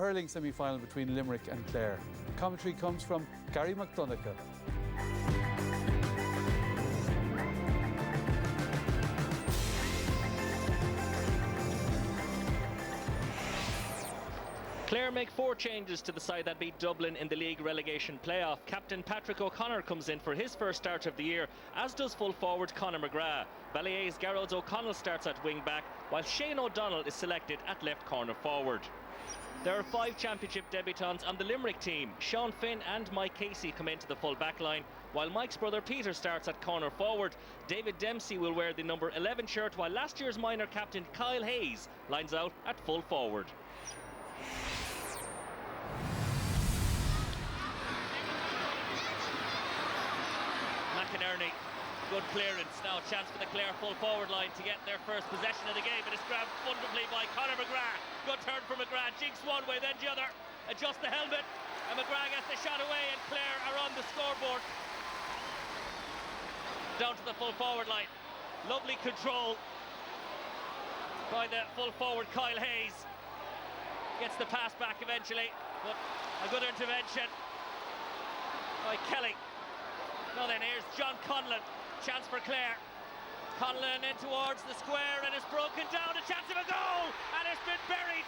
hurling semi-final between Limerick and Clare. Commentary comes from Gary McDonagh. Clare make 4 changes to the side that beat Dublin in the league relegation playoff. Captain Patrick O'Connor comes in for his first start of the year, as does full forward Conor McGrath. Ballier's Garrods O'Connell starts at wing back, while Shane O'Donnell is selected at left corner forward. There are 5 championship debutants on the Limerick team. Sean Finn and Mike Casey come into the full back line, while Mike's brother Peter starts at corner forward. David Dempsey will wear the number 11 shirt, while last year's minor captain Kyle Hayes lines out at full forward. McInerney, good clearance. Now a chance for the Clare full forward line to get their first possession of the game. It is grabbed wonderfully by Conor McGrath. Good turn for McGrath, jinks one way then the other, adjusts the helmet, and McGrath gets the shot away, and Clare are on the scoreboard. Down to the full forward line. Lovely control by the full forward Kyle Hayes. Gets the pass back eventually, but a good intervention by Kelly. Now then, here's John Conlon, chance for Clare. Conlon in towards the square, and it's broken down, a chance of a goal, and it's been buried.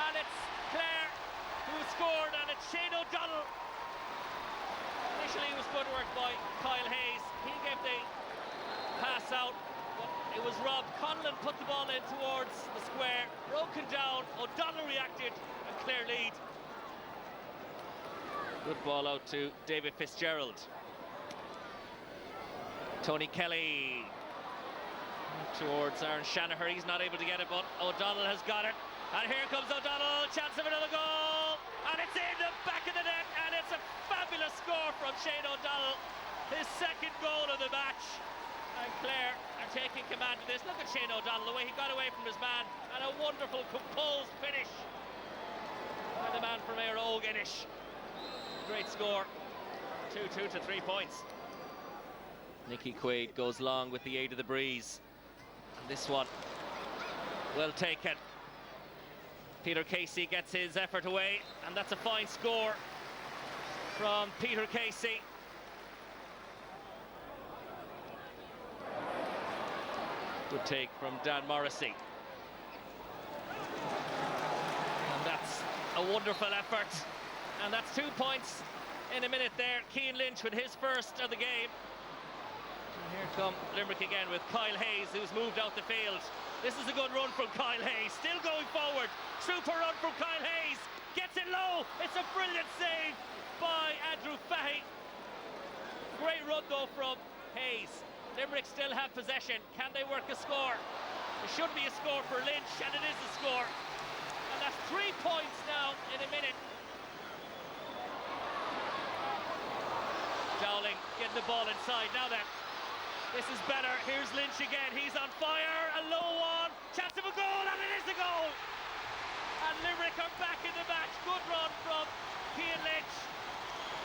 And it's Clare who scored, and it's Shane O'Donnell. Initially it was good work by Kyle Hayes. He gave the pass out, but it was Rob Conlon put the ball in towards the square, broken down, O'Donnell reacted, and Clare lead. Good ball out to David Fitzgerald. Tony Kelly towards Aaron Shanaher. He's not able to get it, but O'Donnell has got it. And here comes O'Donnell, chance of another goal. And it's in the back of the net, and it's a fabulous score from Shane O'Donnell. His second goal of the match. And Clare are taking command of this. Look at Shane O'Donnell, the way he got away from his man. And a wonderful composed finish by the man from Éire Óg. Great score, 2-2 to 3 points. Nicky Quaid goes long with the aid of the breeze. And this one, well taken. Peter Casey gets his effort away, and that's a fine score from Peter Casey. Good take from Dan Morrissey. And that's a wonderful effort. And that's 2 points in a minute there. Cian Lynch with his first of the game. And here come Limerick again with Kyle Hayes, who's moved out the field. This is a good run from Kyle Hayes, still going forward. Super run from Kyle Hayes, gets it low. It's a brilliant save by Andrew Fahey. Great run though from Hayes. Limerick still have possession. Can they work a score? It should be a score for Lynch, and it is a score. And that's 3 points now in a minute. Dowling getting the ball inside. Now then, this is better. Here's Lynch again. He's on fire. A low one. Chance of a goal, and it is a goal. And Limerick are back in the match. Good run from Cian Lynch.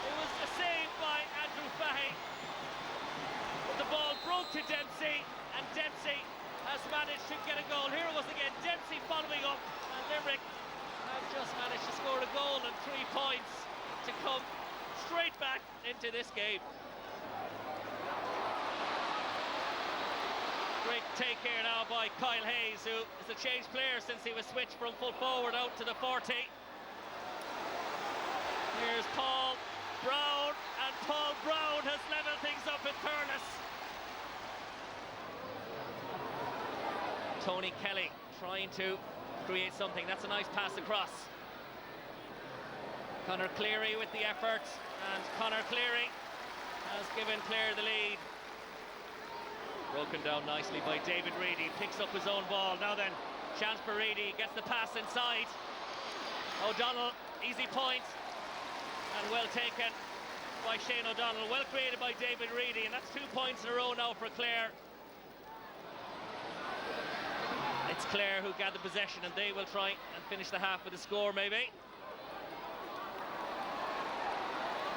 It was a save by Andrew Fahey. But the ball broke to Dempsey, and Dempsey has managed to get a goal. Here it was again. Dempsey following up, and Limerick have just managed to score a goal and 3 points to come straight back into this game. Great take here now by Kyle Hayes, who is a changed player since he was switched from full forward out to the 40. Here's Paul Brown, and Paul Brown has levelled things up in Thurles. Tony Kelly trying to create something. That's a nice pass across. Conor Cleary with the effort, and Conor Cleary has given Clare the lead. Broken down nicely by David Reedy, picks up his own ball. Now then, chance for Reedy, gets the pass inside. O'Donnell, easy point, and well taken by Shane O'Donnell. Well created by David Reedy, and that's 2 points in a row now for Clare. It's Clare who gather possession, and they will try and finish the half with a score maybe.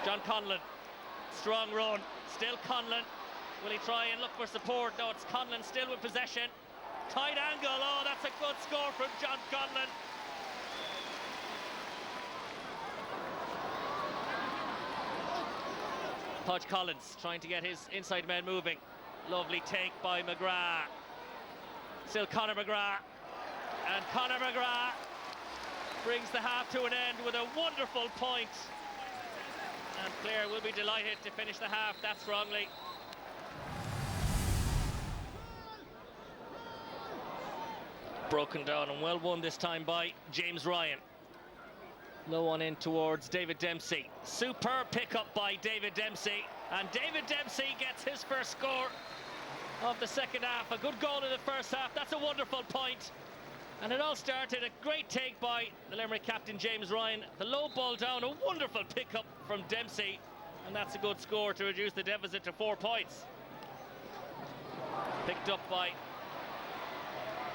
John Conlon, strong run, still Conlon. Will he try and look for support? No, it's Conlon still with possession. Tight angle, oh, that's a good score from John Conlon. Hodge Collins trying to get his inside men moving. Lovely take by McGrath. Still Conor McGrath. And Conor McGrath brings the half to an end with a wonderful point. And Clare will be delighted to finish the half that strongly. Broken down and well won this time by James Ryan. Low one in towards David Dempsey. Superb pickup by David Dempsey. And David Dempsey gets his first score of the second half. A good goal in the first half. That's a wonderful point. And it all started, a great take by the Limerick captain James Ryan. The low ball down, a wonderful pickup from Dempsey. And that's a good score to reduce the deficit to 4 points. Picked up by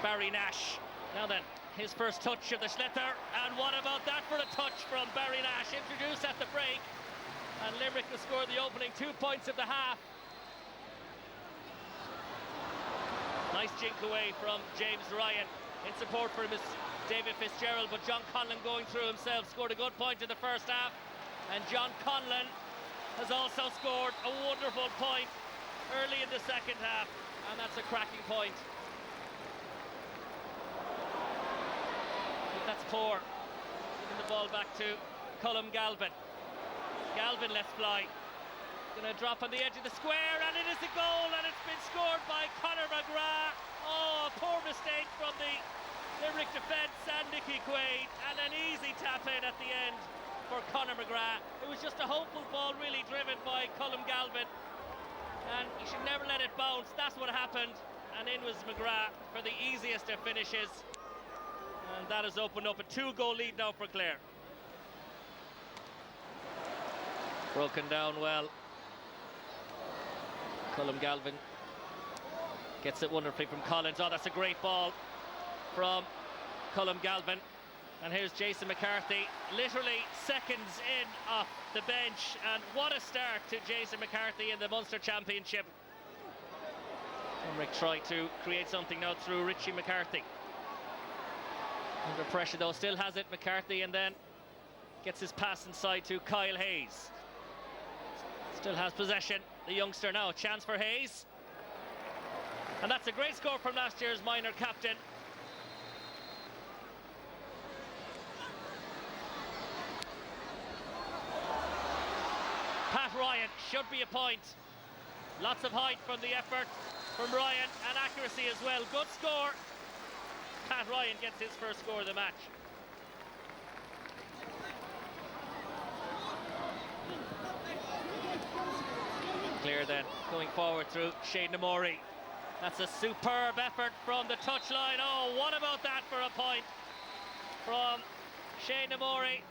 Barry Nash. Now then, his first touch of the Sliotar, and what about that for a touch from Barry Nash, introduced at the break, and Limerick will score the opening 2 points of the half. Nice jink away from James Ryan in support for David Fitzgerald, but John Conlon going through himself scored a good point in the first half, and John Conlon has also scored a wonderful point early in the second half, and that's a cracking point. That's poor. Giving the ball back to Colm Galvin. Galvin lets fly. Going to drop on the edge of the square, and it is a goal, and it's been scored by Conor McGrath. Oh, a poor mistake from the Limerick defence and Nicky Quaid, and an easy tap in at the end for Conor McGrath. It was just a hopeful ball, really driven by Colm Galvin, and you should never let it bounce. That's what happened, and in was McGrath for the easiest of finishes. And that has opened up a 2-goal lead now for Clare. Broken down well. Colm Galvin gets it wonderfully from Collins. Oh, that's a great ball from Colm Galvin. And here's Jason McCarthy, literally seconds in off the bench. And what a start to Jason McCarthy in the Munster Championship. Limerick try to create something now through Richie McCarthy. Under pressure though, still has it, McCarthy, and then gets his pass inside to Kyle Hayes. Still has possession, the youngster now, a chance for Hayes. And that's a great score from last year's minor captain. Pat Ryan should be a point. Lots of height from the effort from Ryan, and accuracy as well. Good score. Pat Ryan gets his first score of the match. Clare then going forward through Shane Namori. That's a superb effort from the touchline. Oh, what about that for a point from Shane Namori?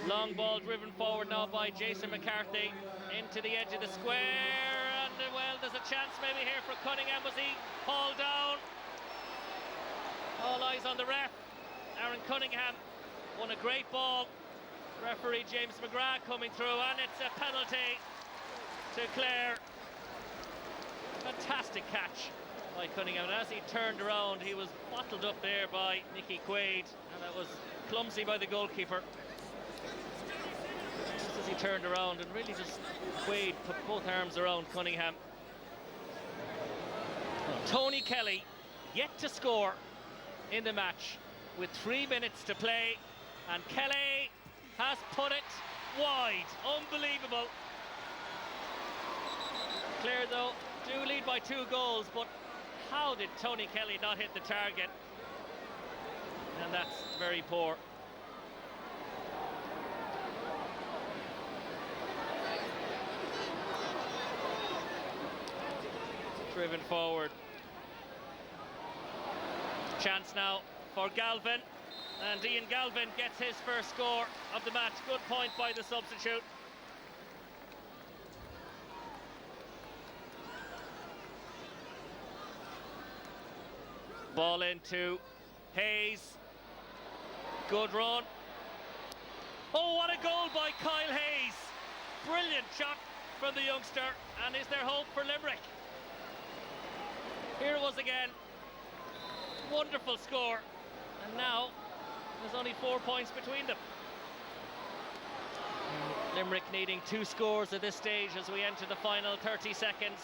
Long ball driven forward now by Jason McCarthy into the edge of the square, and well, there's a chance maybe here for Cunningham. Was he hauled down? All eyes on the ref. Aaron Cunningham won a great ball. Referee James McGrath coming through, and it's a penalty to Clare. Fantastic catch by Cunningham, and as he turned around, he was bottled up there by Nicky Quaid, and that was clumsy by the goalkeeper. Just as he turned around, and really just Quaid put both arms around Cunningham. Tony Kelly yet to score in the match with 3 minutes to play, and Kelly has put it wide. Unbelievable. Clare though do lead by 2 goals, but how did Tony Kelly not hit the target? And that's very poor. Driven forward. Chance now for Galvin, and Ian Galvin gets his first score of the match. Good point by the substitute. Ball into Hayes. Good run. Oh, what a goal by Kyle Hayes. Brilliant shot from the youngster, and is there hope for Limerick? Here it was again. Wonderful score, and now there's only 4 points between them. Limerick needing 2 scores at this stage as we enter the final 30 seconds.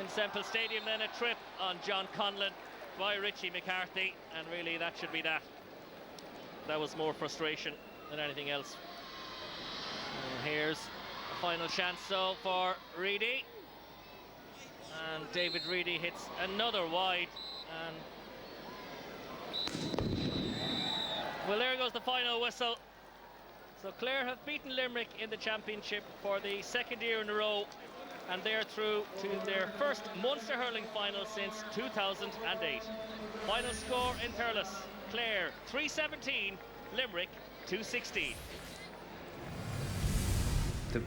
In Semple Stadium, then a trip on John Conlon by Richie McCarthy, and really that should be that. That was more frustration than anything else. And here's a final chance so for Reedy, and David Reedy hits another wide, and well, there goes the final whistle. So Clare have beaten Limerick in the championship for the 2nd year in a row, and they're through to their first Munster hurling final since 2008. Final score in Thurles: Clare 317, Limerick 216.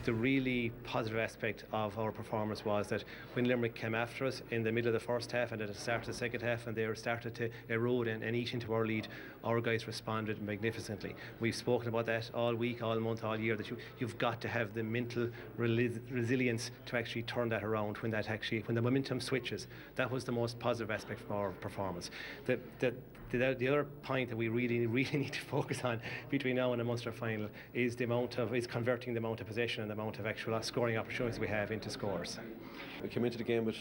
The really positive aspect of our performance was that when Limerick came after us in the middle of the first half and at the start of the second half, and they were started to erode and eat into our lead, our guys responded magnificently. We've spoken about that all week, all month, all year, that you've got to have the mental resilience to actually turn that around when the momentum switches. That was the most positive aspect of our performance. The other point that we really need to focus on between now and the Munster final is converting the amount of possession and the amount of actual scoring opportunities we have into scores. We came into the game with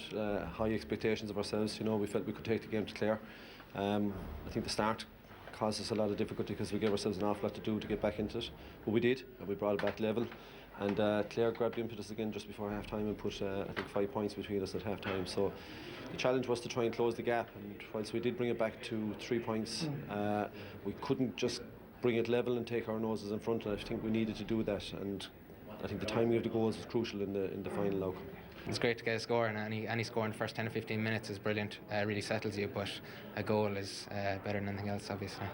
high expectations of ourselves. You know, we felt we could take the game to Clare. I think the start caused us a lot of difficulty because we gave ourselves an awful lot to do to get back into it, but we did, and we brought it back level. And Clare grabbed impetus again just before half time and put I think 5 points between us at half time. So the challenge was to try and close the gap, and whilst we did bring it back to 3 points, we couldn't just bring it level and take our noses in front, and I think we needed to do that, and I think the timing of the goals was crucial in the final outcome. It's great to get a score, and any score in the first 10 or 15 minutes is brilliant. Really settles you, but a goal is better than anything else, obviously.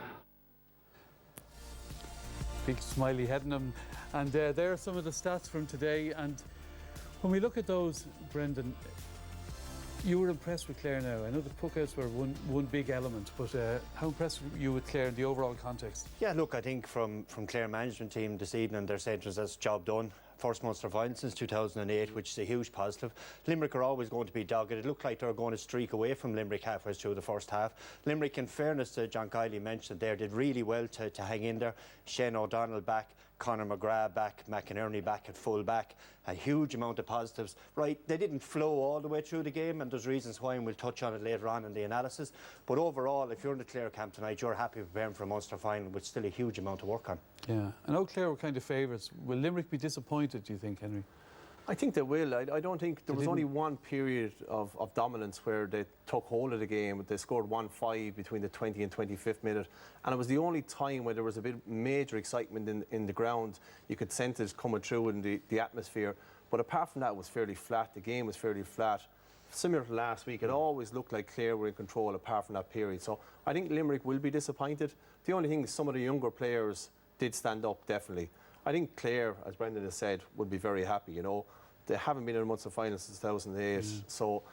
Big smiley heading him, and there are some of the stats from today. And when we look at those, Brendan, you were impressed with Clare now. I know the puckouts were one big element, but how impressed were you with Clare in the overall context? Yeah, look, I think from Clare management team this evening, they're saying to us that's job done. First Munster final since 2008, which is a huge positive. Limerick are always going to be dogged. It looked like they were going to streak away from Limerick halfway through the first half. Limerick, in fairness to John Kiley mentioned there, did really well to hang in there. Shane O'Donnell back, Conor McGrath back, McInerney back at full back. A huge amount of positives. Right, they didn't flow all the way through the game, and there's reasons why, and we'll touch on it later on in the analysis. But overall, if you're in the Clare camp tonight, you're happy preparing for a Munster final, which is still a huge amount to work on. Yeah, I know Clare were kind of favourites. Will Limerick be disappointed, do you think, Henry? I think they will. I don't think there was only one period of dominance where they took hold of the game. They scored 1-5 between the 20 and 25th minute, and it was the only time where there was a bit major excitement in the ground. You could sense it coming through in the atmosphere. But apart from that, it was fairly flat. The game was fairly flat. Similar to last week, it always looked like Clare were in control apart from that period. So I think Limerick will be disappointed. The only thing is some of the younger players did stand up, definitely. I think Clare, as Brendan has said, would be very happy, you know. They haven't been in a Munster final since 2008. So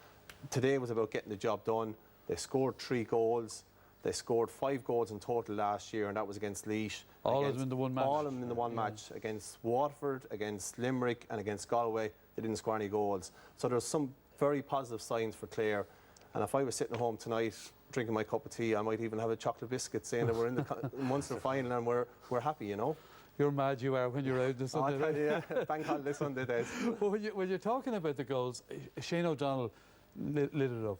today was about getting the job done. They scored 3 goals. They scored 5 goals in total last year, and that was against Laois. All of them in the one match? All of them in the one match. Against Waterford, against Limerick, and against Galway. They didn't score any goals. So there's some very positive signs for Clare. And if I was sitting at home tonight drinking my cup of tea, I might even have a chocolate biscuit saying that we're in the Munster final and we're happy, you know. You're mad you are when you're out this Sunday. Oh, yeah, bank holiday Sunday days. Well, when you're talking about the goals, Shane O'Donnell lit it up.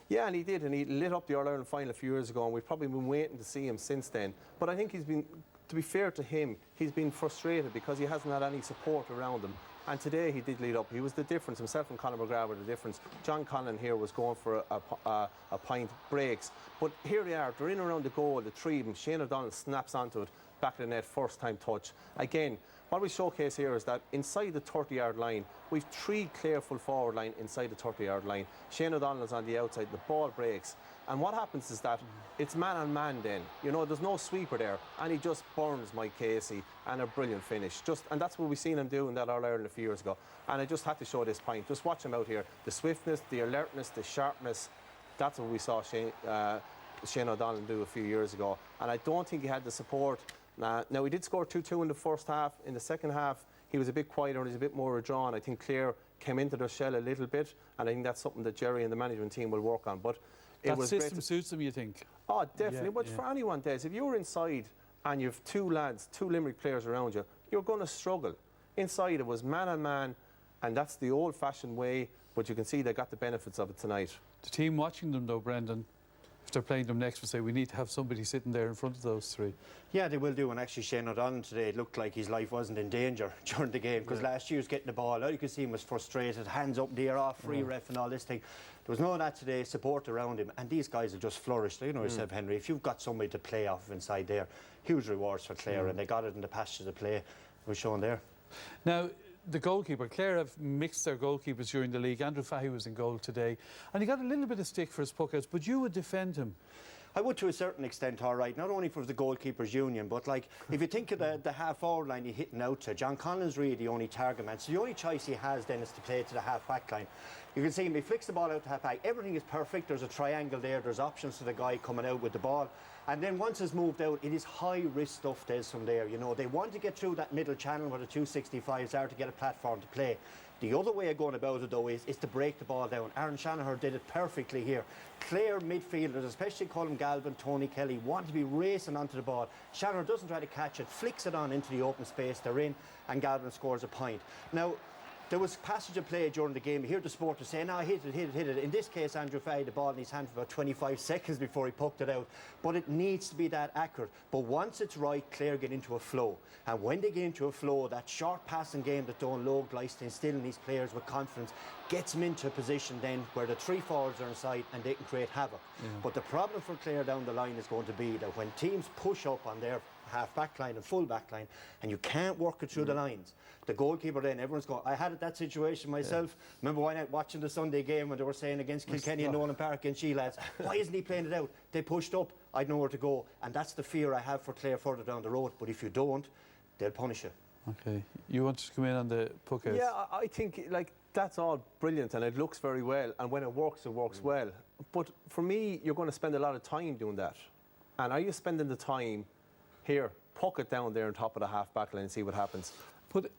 Yeah, and he did, and he lit up the All-Ireland final a few years ago, and we've probably been waiting to see him since then. But I think he's been, to be fair to him, he's been frustrated because he hasn't had any support around him. And today he did lead up. He was the difference. Himself and Conor McGrath were the difference. John Conlon here was going for a pint breaks. But here they are. They're in around the goal, the 3 of them. Shane O'Donnell snaps onto it, back of the net, first time touch. Again, what we showcase here is that inside the 30-yard line, we've 3 Clare full forward line inside the 30-yard line. Shane O'Donnell is on the outside. The ball breaks. And what happens is that it's man on man then. You know, there's no sweeper there. And he just burns Mike Casey, and a brilliant finish. And that's what we've seen him do in that All-Ireland a few years ago. And I just had to show this point. Just watch him out here. The swiftness, the alertness, the sharpness. That's what we saw Shane O'Donnell do a few years ago. And I don't think he had the support. Now, he did score 2-2 in the first half. In the second half, he was a bit quieter and he was a bit more withdrawn. I think Clare came into their shell a little bit, and I think that's something that Jerry and the management team will work on. But that system suits them, you think? Oh, definitely. Yeah, but for anyone, Des, if you're inside and you've 2 lads, 2 Limerick players around you, you're going to struggle. Inside it was man on man, and that's the old-fashioned way, but you can see they got the benefits of it tonight. The team watching them though, Brendan, if they're playing them next, will say we need to have somebody sitting there in front of those three. Yeah, they will do. And actually, Shane O'Donnell today, it looked like his life wasn't in danger during the game, because last year he was getting the ball out. You could see him was frustrated, hands up there, off free ref and all this thing. There was none of that today, support around him, and these guys have just flourished. You know yourself, Henry, if you've got somebody to play off of inside there, huge rewards for Clare, and they got it in the pastures of play. It was shown there. Now, the goalkeeper, Clare have mixed their goalkeepers during the league. Andrew Fahey was in goal today, and he got a little bit of stick for his puckouts, but you would defend him. I would to a certain extent, all right, not only for the goalkeepers union, but like if you think of the half forward line you're hitting out to, John Collins really the only target man, so the only choice he has then is to play to the half back line. You can see him, he flicks the ball out to half back, everything is perfect, there's a triangle there, there's options to the guy coming out with the ball, and then once it's moved out, it is high risk stuff Des from there. You know, they want to get through that middle channel where the 265s are to get a platform to play. The other way of going about it though is to break the ball down. Aaron Shanahan did it perfectly here. Clare midfielders, especially Colin Galvin, Tony Kelly, want to be racing onto the ball. Shanahan doesn't try to catch it, flicks it on into the open space they're in, and Galvin scores a point. Now, there was passage of play during the game. You hear the supporters say, no, hit it. In this case, Andrew Fahey had the ball in his hand for about 25 seconds before he poked it out. But it needs to be that accurate. But once it's right, Clare get into a flow. And when they get into a flow, that short passing game that Don Logue likes to instill in these players with confidence gets them into a position then where the three forwards are inside and they can create havoc. But the problem for Clare down the line is going to be that when teams push up on their half-back line and full-back line, and you can't work it through the lines. The goalkeeper then, everyone's going, I had that situation myself. Remember one night watching the Sunday game when they were saying against Kilkenny and Nolan Park and She lads, why isn't he playing it out? They pushed up, I'd know where to go. And that's the fear I have for Clare further down the road. But if you don't, they'll punish you. Okay. You want to come in on the puckouts? Yeah, I think like that's all brilliant and it looks very well. And when it works well. But for me, you're going to spend a lot of time doing that. And are you spending the time here, puck it down there on top of the half-back line and see what happens? But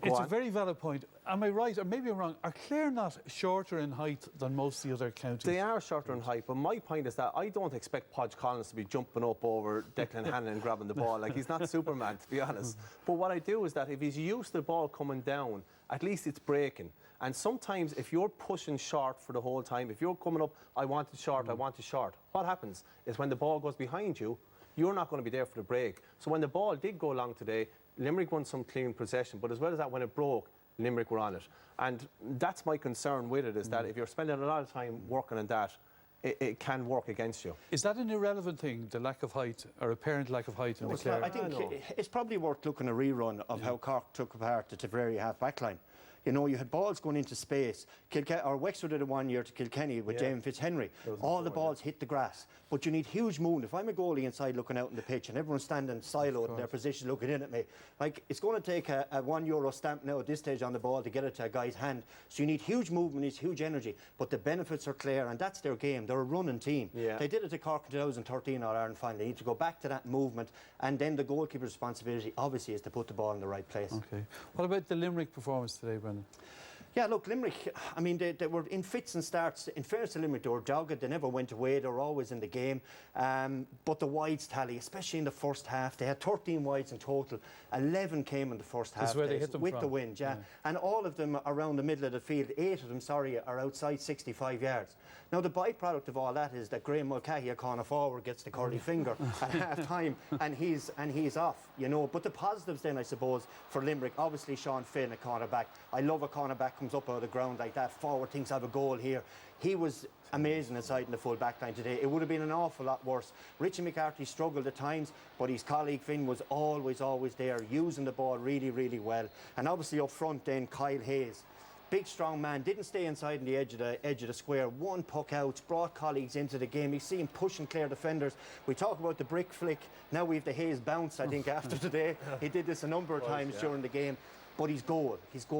it's a very valid point. Am I right, or maybe I'm wrong, are Clare not shorter in height than most of the other counties? They are shorter in height, but my point is that I don't expect Podge Collins to be jumping up over Declan Hannon and grabbing the ball. Like, he's not Superman, to be honest. But what I do is that if he's used to the ball coming down, at least it's breaking. And sometimes if you're pushing short for the whole time, if you're coming up, I want it short, I want it short, what happens is when the ball goes behind you, you're not going to be there for the break. So when the ball did go long today, Limerick won some clean possession, but as well as that, when it broke, Limerick were on it. And that's my concern with it, is that if you're spending a lot of time working on that, it can work against you. Is that an irrelevant thing, the lack of height, or apparent lack of height in the Clare? I think it's probably worth looking at a rerun of how Cork took apart the Tipperary half-back line. You know, you had balls going into space. Wexford did it one year to Kilkenny with James Fitzhenry. All the balls hit the grass. But you need huge movement. If I'm a goalie inside looking out in the pitch and everyone's standing siloed in their position looking in at me, like, it's going to take a €1 stamp now at this stage on the ball to get it to a guy's hand. So you need huge movement, it's huge energy. But the benefits are clear, and that's their game. They're a running team. Yeah. They did it to Cork in 2013 All-Ireland final. They need to go back to that movement, and then the goalkeeper's responsibility obviously is to put the ball in the right place. Okay. What about the Limerick performance today, Brendan? Yeah, look, Limerick, I mean, they were in fits and starts. In fairness to Limerick, they were dogged. They never went away. They were always in the game. But the wides tally, especially in the first half, they had 13 wides in total. 11 came in the first half. That's where they hit them with from. the wind, yeah. And all of them around the middle of the field. 8 of them, are outside 65 yards. Now, the byproduct of all that is that Graham Mulcahy, a corner forward, gets the curly finger at half-time, and he's off, you know. But the positives then, I suppose, for Limerick, obviously Sean Finn, a cornerback. I love a cornerback comes up out of the ground like that, forward thinks I have a goal here. He was amazing inside in the full back line today. It would have been an awful lot worse. Richie McCarthy struggled at times, but his colleague Finn was always there, using the ball really, really well. And obviously up front then, Kyle Hayes. Big, strong man, didn't stay inside in the edge of the square. One puck out, brought colleagues into the game. You see him pushing Clare defenders. We talk about the brick flick. Now we have the Hayes bounce, I think, after today. He did this a number of times during the game. But his goal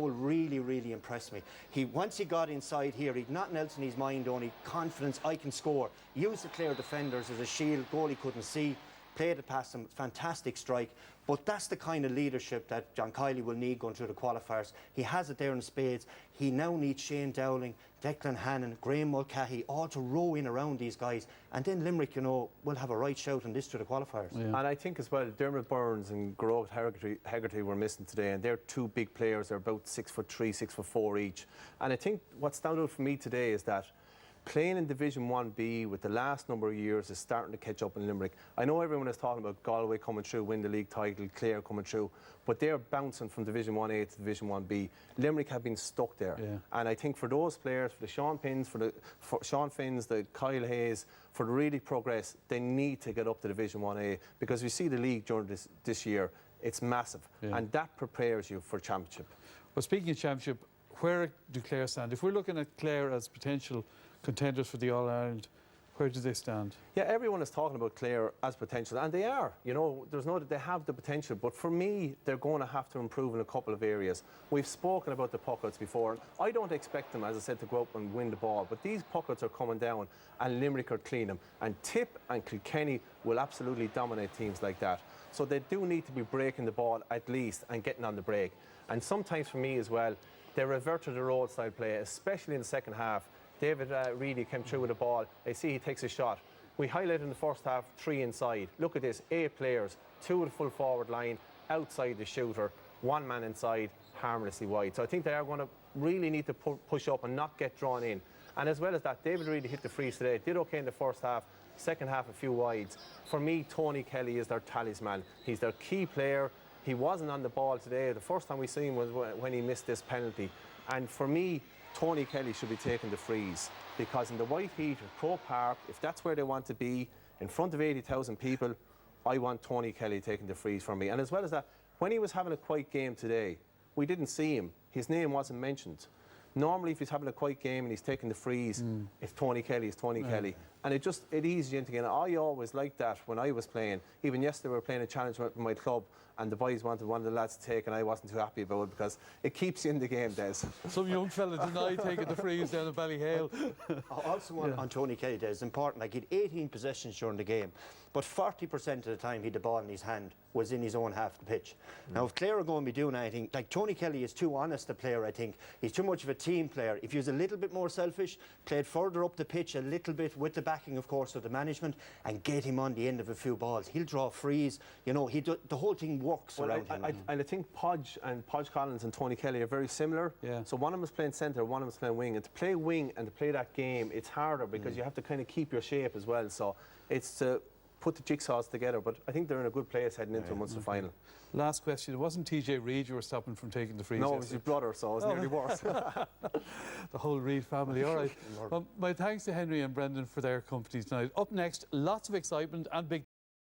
really, really impressed me. Once he got inside here, he'd nothing else in his mind, only confidence, I can score. Used the Clare defenders as a shield, goalie couldn't see. played it past him, fantastic strike. But that's the kind of leadership that John Kiley will need going through the qualifiers. He has it there in spades. He now needs Shane Dowling, Declan Hannon, Graham Mulcahy, all to row in around these guys. And then Limerick, you know, will have a right shout on this through the qualifiers. Yeah. And I think as well, Dermot Burns and Grove Hegarty were missing today, and they're two big players. They're about 6'3", 6'4" each. And I think what stood out for me today is that playing in Division 1B with the last number of years is starting to catch up in Limerick. I know everyone is talking about Galway coming through, win the league title, Clare coming through, but they're bouncing from Division 1A to Division 1B. Limerick have been stuck there. Yeah. And I think for those players, for the Sean Finns, for Sean Finns, the Kyle Hayes, for to really progress, they need to get up to Division 1A, because we see the league during this year, it's massive. Yeah. And that prepares you for Championship. Well, speaking of Championship, where do Clare stand? If we're looking at Clare as potential contenders for the All-Ireland, where do they stand? Yeah, everyone is talking about Clare as potential, and they are. You know, they have the potential, but for me, they're going to have to improve in a couple of areas. We've spoken about the puckouts before. I don't expect them, as I said, to go up and win the ball, but these puckouts are coming down, and Limerick are clean them. And Tip and Kilkenny will absolutely dominate teams like that. So they do need to be breaking the ball at least and getting on the break. And sometimes for me as well, they revert to the road style play, especially in the second half. David Reedy came through with the ball. I see he takes a shot. We highlighted in the first half 3 inside. Look at this, 8 players, 2 at the full forward line, outside the shooter, 1 man inside, harmlessly wide. So I think they are going to really need to push up and not get drawn in. And as well as that, David Reedy hit the frees today. Did okay in the first half, second half a few wides. For me, Tony Kelly is their talisman. He's their key player. He wasn't on the ball today. The first time we see him was when he missed this penalty. And for me, Tony Kelly should be taking the frees, because in the White Heat at Croke Park, if that's where they want to be, in front of 80,000 people, I want Tony Kelly taking the frees for me. And as well as that, when he was having a quiet game today, we didn't see him. His name wasn't mentioned. Normally, if he's having a quiet game and he's taking the frees, it's Tony Kelly, Kelly. And it eases you into the game. I always liked that when I was playing. Even yesterday we were playing a challenge with my club, and the boys wanted one of the lads to take, and I wasn't too happy about it, because it keeps you in the game, Des. Some young fella denied taking the frees down at Ballyhale. Also on Tony Kelly, Des, it's important. Like, he had 18 possessions during the game, but 40% of the time he had the ball in his hand was in his own half of the pitch. Now, if Clare are going to be doing anything, like, Tony Kelly is too honest a player, I think. He's too much of a team player. If he was a little bit more selfish, played further up the pitch a little bit, with the backing, of course, of the management, and get him on the end of a few balls, he'll draw frees. You know, the whole thing works around him. And I think Podge Collins and Tony Kelly are very similar. Yeah. So one of them is playing centre, one of them is playing wing. And to play wing and to play that game, it's harder, because you have to kind of keep your shape as well. So it's to put the jigsaws together, but I think they're in a good place heading into a Munster final. Last question, it wasn't TJ Reid you were stopping from taking the frees? No, it was his brother, so it was nearly worse. The whole Reid family, all right. Well, my thanks to Henry and Brendan for their company tonight. Up next, lots of excitement and big